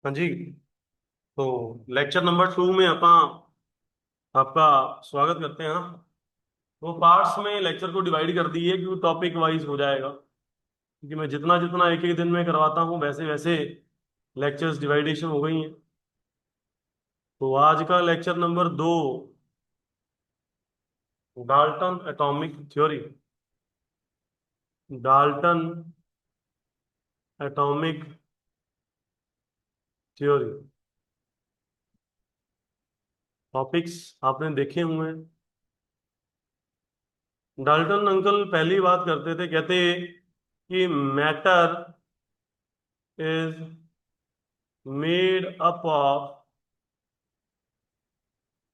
हाँ जी। तो lecture number 2 में आपका स्वागत करते हैं। हाँ, वो पार्ट्स में लेक्चर को डिवाइड कर दिए क्योंकि टॉपिक वाइज हो जाएगा, क्योंकि मैं जितना जितना एक एक दिन में करवाता हूँ वैसे वैसे लेक्चर्स डिवाइडेशन हो गई हैं। तो आज का lecture number 2, Dalton atomic theory. Dalton atomic theory. Topics आपने देखे हुए हैं। डाल्टन अंकल पहली बात करते थे, कहते कि matter is made up of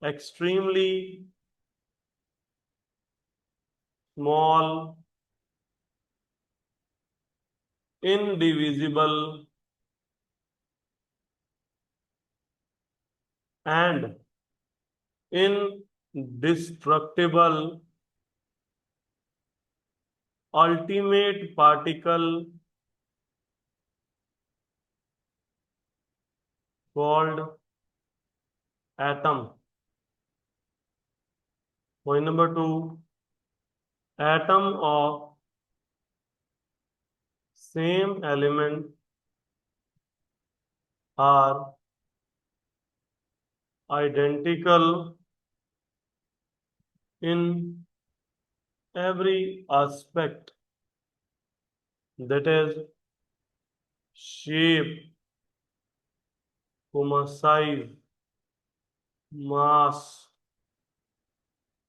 extremely small, indivisible, and indestructible ultimate particle called atom. Point number 2, atom of same element are identical in every aspect, that is shape, size, mass,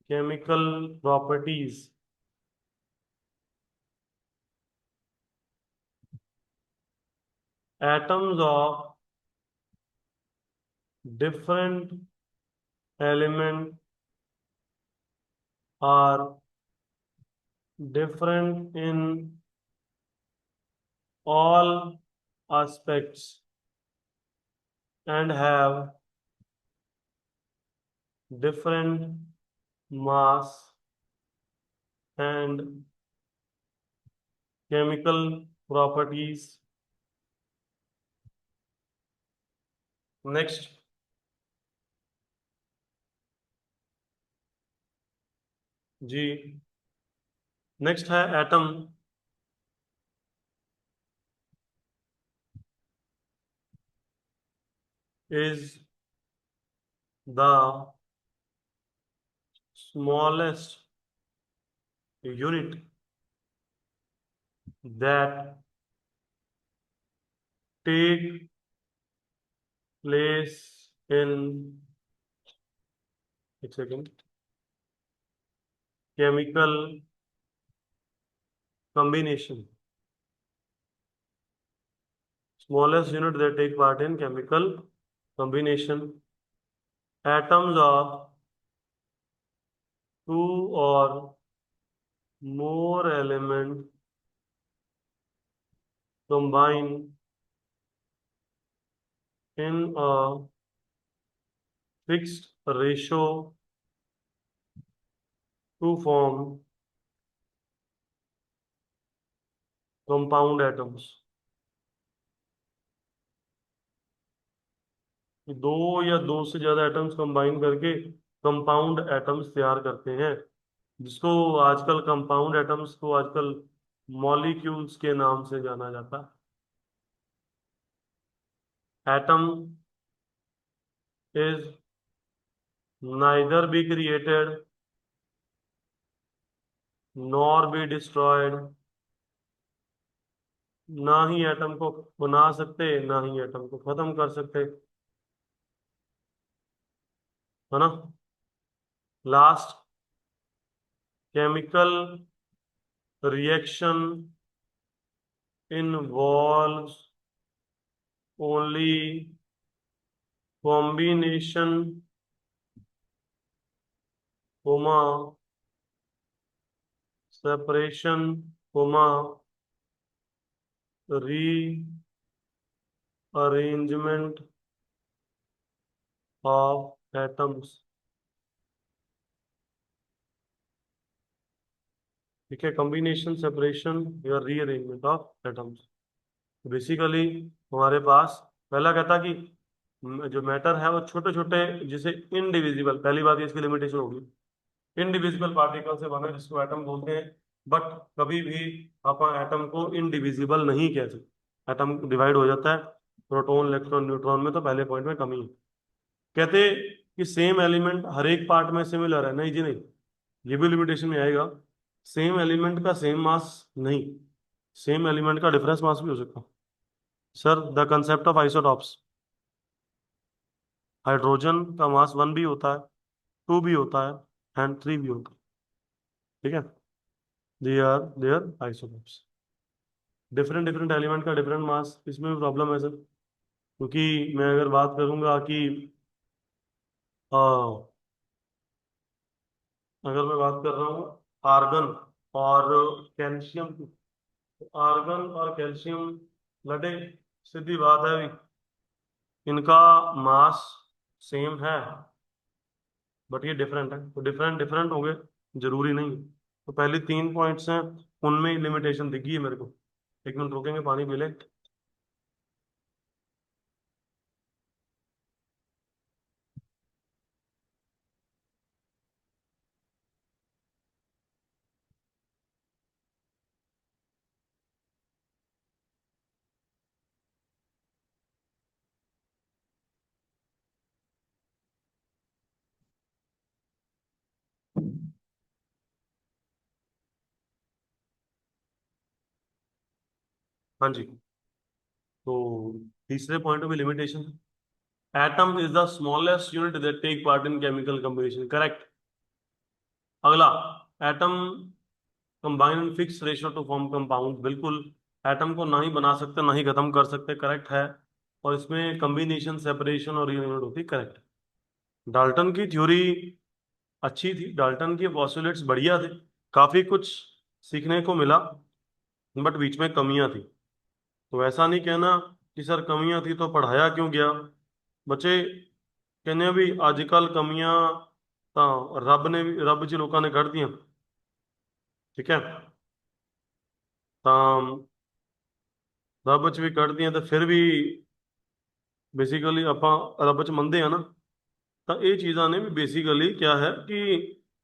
chemical properties. Atoms of different element are different in all aspects and have different mass and chemical properties. Next, जी, next है atom. Is the smallest unit that take place in, एक second, chemical combination. Smallest unit that take part in chemical combination. Atoms of two or more elements combine in a fixed ratio to form compound atoms. दो या दो से ज्यादा atoms combine करके compound atoms तैयार करते हैं, जिसको आजकल कंपाउंड एटम्स को आजकल मॉलिक्यूल्स के नाम से जाना जाता है। Atom is neither be created nor be destroyed. ना ही एटम को बना सकते, ना ही एटम को खत्म कर सकते, है ना। Last, chemical reaction involves only combination, comma separation, comma rearrangement of atoms. ठीक है, कॉम्बिनेशन, सेपरेशन या रीअरेंजमेंट ऑफ एटम्स। बेसिकली हमारे पास पहला कहता कि जो मैटर है वो छोटे छोटे, जिसे इनडिविजिबल, पहली बात ये इसकी लिमिटेशन होगी, इनडिविजिबल पार्टिकल से बना जिसको एटम बोलते हैं। बट कभी भी अपन एटम को इनडिविजिबल नहीं कह सकते, एटम डिवाइड हो जाता है प्रोटॉन इलेक्ट्रॉन न्यूट्रॉन में, तो पहले पॉइंट में कमी है। कहते कि सेम एलिमेंट हर एक पार्ट में सिमिलर है, नहीं जी नहीं, ये भी लिमिटेशन में आएगा। सेम एलिमेंट का सेम मास नहीं, सेम एलिमेंट का डिफरेंस मास भी हो सकता है। Sir the concept of isotopes, hydrogen का मास 1 भी होता है, 2 भी होता है एंड 3 भी होता है। ठीक है, they are isotopes. Different different element का डिफरेंट मास, इसमें भी प्रॉब्लम है सर, क्योंकि मैं अगर बात करूंगा कि अ, अगर मैं बात कर रहा हूँ आर्गन और कैल्शियम की, तो आर्गन और कैल्शियम लड़े, सीधी बात है भी, इनका मास सेम है, बट ये डिफरेंट है, तो डिफरेंट डिफरेंट हो गए, जरूरी नहीं है। तो पहले 3 पॉइंट्स हैं, उनमें ही लिमिटेशन दिखी है मेरे को। एक मिनट रुकेंगे, पानी पी ले। हाँ जी, तो तीसरे पॉइंट में limitation, atom is the smallest unit that take part in chemical combination, correct. अगला, atom combine in fix ratio to form compound, बिल्कुल। एटम को ना ही बना सकते ना ही खत्म कर सकते, करेक्ट है। और इसमें कम्बिनेशन, सेपरेशन और यूनिट होती, करेक्ट। डाल्टन की थ्योरी अच्छी थी, डाल्टन के पोस्टुलेट्स बढ़िया थे, काफी कुछ सीखने को मिला, बट बीच में कमियां थी। तो ऐसा नहीं कहना कि सर कमियां थी तो पढ़ाया क्यों गया। बच्चे कहने भी आजकल कमियां ਤਾਂ ਰੱਬ ਨੇ ਵੀ, ਰੱਬ 'ਚ ਲੋਕਾਂ ਨੇ ਕੱਢ ਦੀਆਂ। ਠੀਕ ਹੈ, ਤਾਂ ਰੱਬ 'ਚ ਵੀ ਕੱਢ ਦੀਆਂ, ਤੇ ਫਿਰ ਵੀ ਬੇਸਿਕਲੀ ਆਪਾਂ ਰੱਬ 'ਚ ਮੰਨਦੇ ਆ ਨਾ। ਤਾਂ ਇਹ ਚੀਜ਼ਾਂ ਨੇ ਵੀ बेसिकली क्या है कि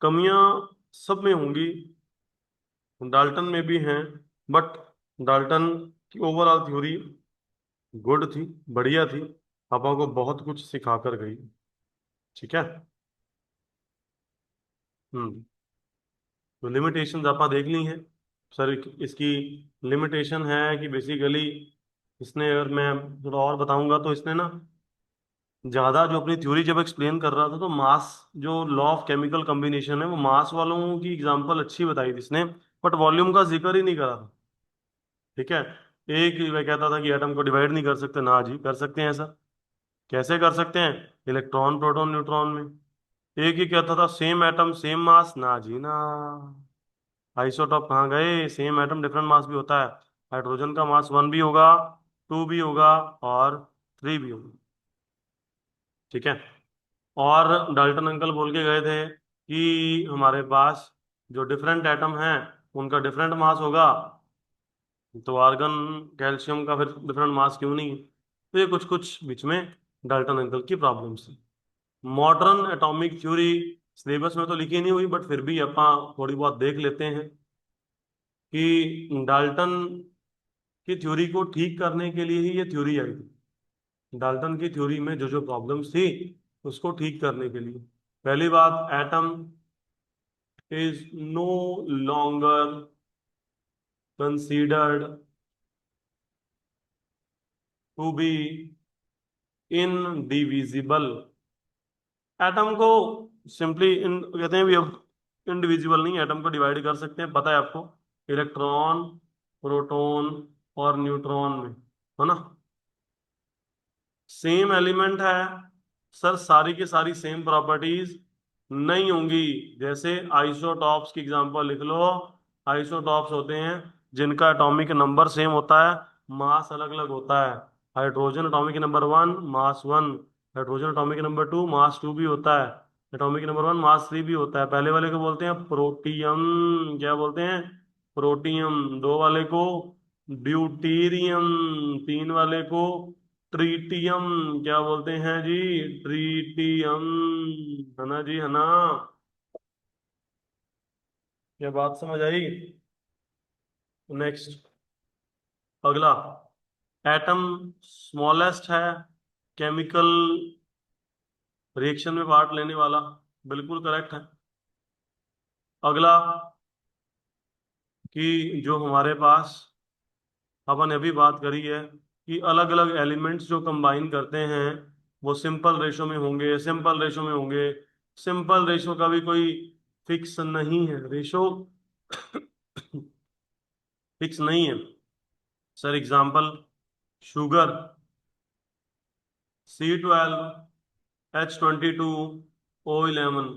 कमियां सब में होंगी, डाल्टन में भी हैं, बट डाल्टन की ओवरऑल थ्योरी गुड थी, बढ़िया थी, पापा को बहुत कुछ सिखा कर गई। ठीक है। हम्म, तो लिमिटेशंस आपा देख ली हैं सर। इसकी लिमिटेशन है कि बेसिकली इसने, अगर मैं थोड़ा और बताऊंगा तो इसने ना ज्यादा जो अपनी थ्योरी जब एक्सप्लेन कर रहा था, तो मास, जो लॉ ऑफ केमिकल कॉम्बिनेशन है, वो मास वालों की एग्जांपल अच्छी बताई थी इसने, बट वॉल्यूम का जिक्र ही नहीं करा था। ठीक है, एक ही वह कहता था कि एटम को डिवाइड नहीं कर सकते, ना जी कर सकते हैं ऐसा। कैसे कर सकते हैं? इलेक्ट्रॉन प्रोटॉन न्यूट्रॉन में। एक ही कहता था सेम एटम सेम मास, ना जी ना। आइसोटॉप कहाँ गए, सेम एटम डिफरेंट मास भी होता है। हाइड्रोजन का मास 1 भी होगा, 2 भी होगा और 3 भी होगा। ठीक है। और डाल्टन अंकल बोल के गए थे कि हमारे पास जो डिफरेंट एटम हैं उनका डिफरेंट मास होगा, तो आर्गन कैल्शियम का फिर डिफरेंट मास क्यों नहीं है। तो ये कुछ कुछ बीच में डाल्टन अंकल की प्रॉब्लम्स है। मॉडर्न एटॉमिक थ्योरी सिलेबस में तो लिखी नहीं हुई, बट फिर भी अपन थोड़ी बहुत देख लेते हैं कि डाल्टन की थ्योरी को ठीक करने के लिए ही ये थ्योरी आई थी। डाल्टन की थ्योरी में जो जो प्रॉब्लम्स थी उसको ठीक करने के लिए, पहली बात, atom is no longer considered to be indivisible. Atom को सिंपली इन कहते हैं भी, अब इनडिविजिबल नहीं, एटम को डिवाइड कर सकते हैं, पता है आपको, इलेक्ट्रॉन, प्रोटॉन और न्यूट्रॉन में, है ना। सेम एलिमेंट है सर, सारी की सारी सेम प्रॉपर्टीज नहीं होंगी। जैसे आइसोटॉप्स की एग्जांपल लिख लो। आइसोटॉप्स होते हैं जिनका एटॉमिक नंबर सेम होता है, मास अलग अलग होता है। हाइड्रोजन एटॉमिक नंबर 1 मास 1, हाइड्रोजन एटॉमिक नंबर 2 मास 2 भी होता है, एटॉमिक नंबर 1 मास 3 भी होता है। पहले वाले को बोलते हैं प्रोटियम, क्या बोलते हैं? प्रोटियम। दो वाले को ड्यूटीरियम, तीन वाले को ट्रीटियम, क्या बोलते हैं जी? ट्रीटियम, है ना जी, है ना? क्या बात समझ आई? नेक्स्ट, अगला, एटम स्मॉलेस्ट है केमिकल रिएक्शन में पार्ट लेने वाला, बिल्कुल करेक्ट है। अगला, कि जो हमारे पास अपन अभी बात करी है कि अलग अलग एलिमेंट्स जो कंबाइन करते हैं वो सिंपल रेशो में होंगे, सिंपल रेशो में होंगे। सिंपल रेशो का भी कोई फिक्स नहीं है, रेशो फिक्स नहीं है। Sir example, sugar C12H22 O11,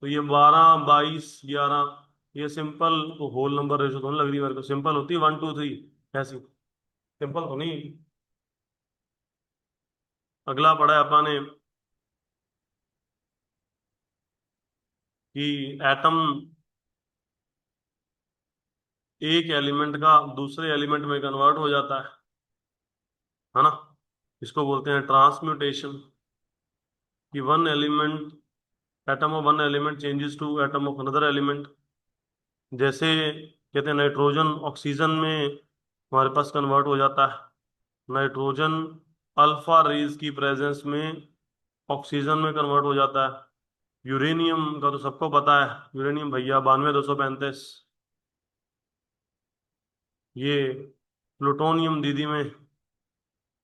तो ये 12 22 11, ये सिंपल होल नंबर रेशो तो नहीं लग रही मेरे को, सिंपल होती है 1 2 3, ऐसी सिंपल तो नहीं। अगला पढ़ा है अपने कि एटम एक एलिमेंट का दूसरे एलिमेंट में कन्वर्ट हो जाता है ना? इसको बोलते हैं ट्रांसम्यूटेशन, कि one element, atom of one element changes to atom of another element. जैसे कहते हैं नाइट्रोजन ऑक्सीजन में हमारे पास कन्वर्ट हो जाता है, नाइट्रोजन अल्फा रेज की प्रेजेंस में ऑक्सीजन में कन्वर्ट हो जाता है। यूरेनियम का तो सबको पता है, यूरेनियम भैया 92 235, ये प्लूटोनियम दीदी में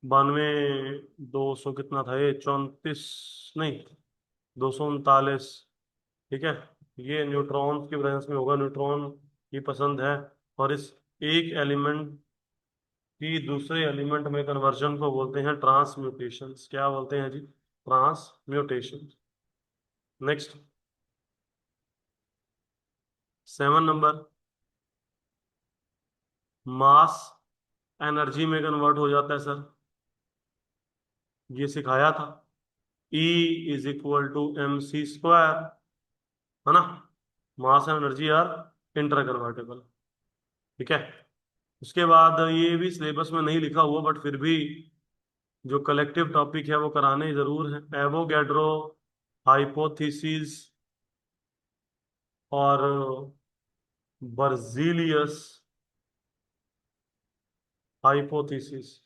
92 200 कितना था ये, 34, नहीं 239, ठीक है। ये न्यूट्रॉन्स की प्रेजेंस में होगा, न्यूट्रॉन की पसंद है। और इस एक एलिमेंट की दूसरे एलिमेंट में कन्वर्जन को बोलते हैं ट्रांसम्यूटेशन। क्या बोलते हैं जी? Transmutation. Next, 7 number, mass energy में कन्वर्ट हो जाता है सर, ये सिखाया था। E = mc², है ना? Mass and energy are interconvertible, ठीक है। उसके बाद ये भी सिलेबस में नहीं लिखा हुआ, बट फिर भी जो कलेक्टिव टॉपिक है वो कराने जरूर है। एवोगैड्रो हाइपोथेसिस और बर्जीलियस हाइपोथेसिस,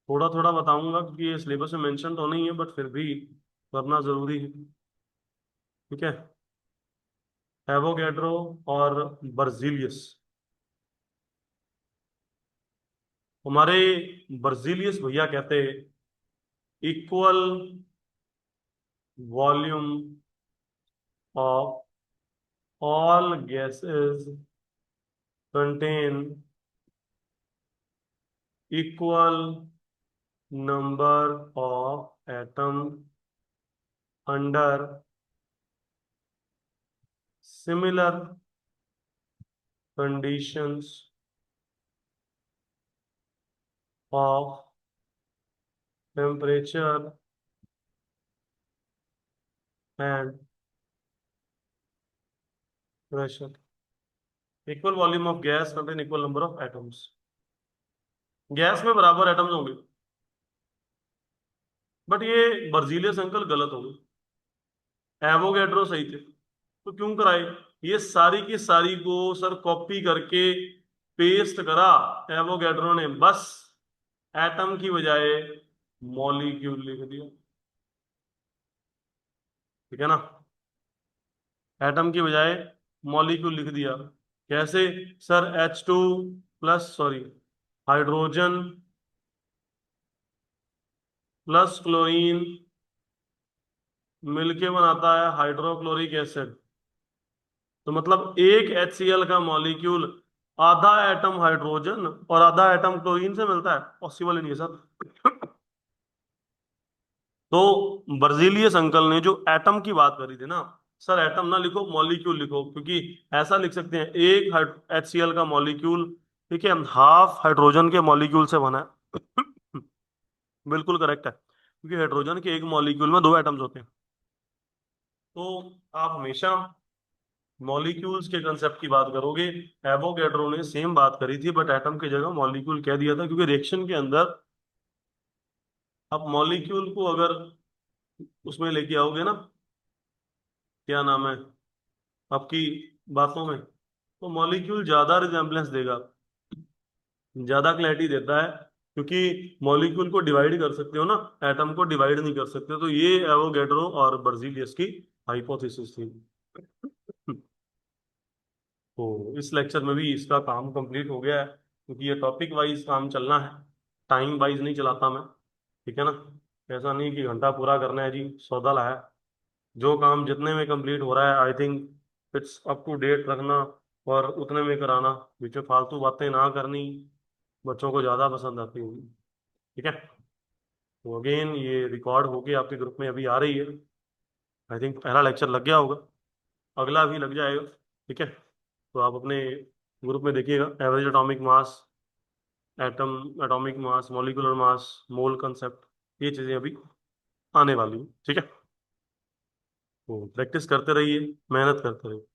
थोड़ा थोड़ा बताऊंगा क्योंकि ये सिलेबस में मेंशन तो नहीं है, बट फिर भी करना जरूरी है, ठीक है। एवोगैड्रो और बर्जीलियस, हमारे बर्जीलियस भैया कहते equal volume of all gases contain equal number of atom under similar conditions of temperature and pressure. Equal volume of gas contain equal number of atoms, gas में बराबर एटम्स होंगे। But ये Berzelius uncle गलत हो गए, Avogadro सही थे, तो क्यों कराए? ये सारी की सारी को सर कॉपी करके पेस्ट करा एवोगैड्रो ने, बस एटम की बजाय मॉलिक्यूल लिख दिया, ठीक है ना? एटम की बजाय मॉलिक्यूल लिख दिया। कैसे? Sir H2 plus, sorry, hydrogen plus chlorine मिलके बनाता है हाइड्रोक्लोरिक एसिड। तो मतलब एक HCl का मॉलिक्यूल आधा एटम हाइड्रोजन और आधा एटम क्लोरीन से मिलता है, पॉसिबल ही नहीं है सर। तो बर्जीलियस अंकल ने जो एटम की बात करी थी ना, सर एटम ना लिखो, मॉलिक्यूल लिखो, क्योंकि ऐसा लिख सकते हैं एक HCl का मॉलिक्यूल, ठीक है, हाफ हाइड्रोजन के मॉलिक्यूल से बना है। बिल्कुल करेक्ट है, क्योंकि हाइड्रोजन के एक मॉलिक्यूल में दो एटम्स होते हैं। तो आप हमेशा मॉलिक्यूल्स के कंसेप्ट की बात करोगे, एवोगैड्रो ने सेम बात करी थी बट एटम की जगह मॉलिक्यूल कह दिया था, क्योंकि रिएक्शन के अंदर आप मॉलिक्यूल को अगर उसमें लेके आओगे ना, क्या नाम है आपकी बातों में, तो मॉलिक्यूल ज्यादा रिजेम्बलेंस देगा, ज्यादा क्लैरिटी देता है, क्योंकि मॉलिक्यूल को डिवाइड कर सकते हो ना, एटम को डिवाइड नहीं कर सकते। तो ये एवोगैड्रो और बर्जीलियस की हाइपोथेसिस थी। तो इस लेक्चर में भी इसका काम कंप्लीट हो गया है, क्योंकि ये टॉपिक वाइज काम चलना है, टाइम वाइज नहीं चलाता मैं। ठीक है ना, ऐसा नहीं कि घंटा पूरा करना है जी, सौदा लाया। जो काम जितने में कंप्लीट हो रहा है, I think it's up to date रखना और उतने में कराना, बीच में फालतू बातें ना करनी, बच्चों को ज़्यादा पसंद आती होगी। ठीक है, तो अगेन ये रिकॉर्ड होके आपके ग्रुप में अभी आ रही है। आई थिंक पहला लेक्चर लग गया होगा, अगला भी लग जाएगा। ठीक है, तो आप अपने ग्रुप में देखिएगा, average atomic mass, atom, atomic mass, molecular mass, मोल कंसेप्ट, ये चीज़ें अभी आने वाली हैं। ठीक है, तो प्रैक्टिस करते रहिए, मेहनत करते रहिए।